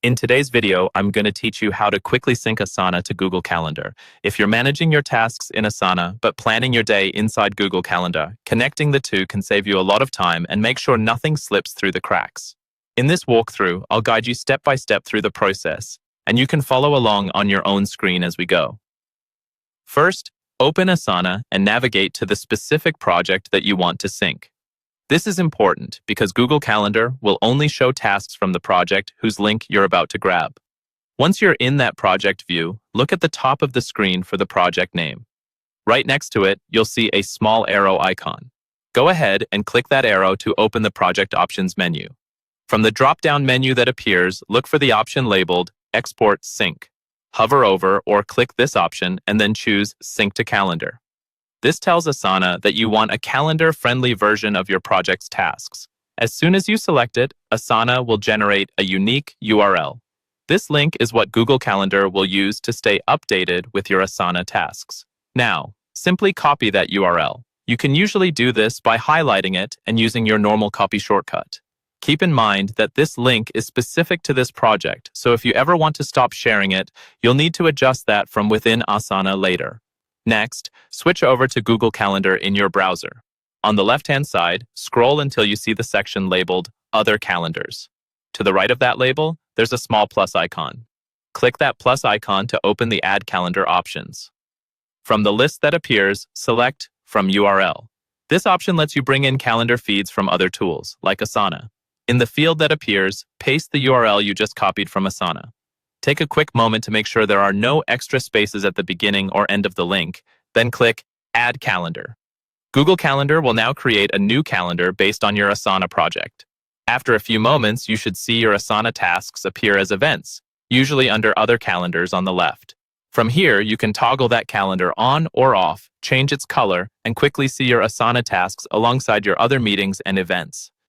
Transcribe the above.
In today's video, I'm going to teach you how to quickly sync Asana to Google Calendar. If you're managing your tasks in Asana but planning your day inside Google Calendar, connecting the two can save you a lot of time and make sure nothing slips through the cracks. In this walkthrough, I'll guide you step by step through the process, and you can follow along on your own screen as we go. First, open Asana and navigate to the specific project that you want to sync. This is important because Google Calendar will only show tasks from the project whose link you're about to grab. Once you're in that project view, look at the top of the screen for the project name. Right next to it, you'll see a small arrow icon. Go ahead and click that arrow to open the Project Options menu. From the drop-down menu that appears, look for the option labeled Export Sync. Hover over or click this option and then choose Sync to Calendar. This tells Asana that you want a calendar-friendly version of your project's tasks. As soon as you select it, Asana will generate a unique URL. This link is what Google Calendar will use to stay updated with your Asana tasks. Now, simply copy that URL. You can usually do this by highlighting it and using your normal copy shortcut. Keep in mind that this link is specific to this project, so if you ever want to stop sharing it, you'll need to adjust that from within Asana later. Next, switch over to Google Calendar in your browser. On the left-hand side, scroll until you see the section labeled Other Calendars. To the right of that label, there's a small plus icon. Click that plus icon to open the Add Calendar options. From the list that appears, select From URL. This option lets you bring in calendar feeds from other tools, like Asana. In the field that appears, paste the URL you just copied from Asana. Take a quick moment to make sure there are no extra spaces at the beginning or end of the link, then click Add Calendar. Google Calendar will now create a new calendar based on your Asana project. After a few moments, you should see your Asana tasks appear as events, usually under Other Calendars on the left. From here, you can toggle that calendar on or off, change its color, and quickly see your Asana tasks alongside your other meetings and events.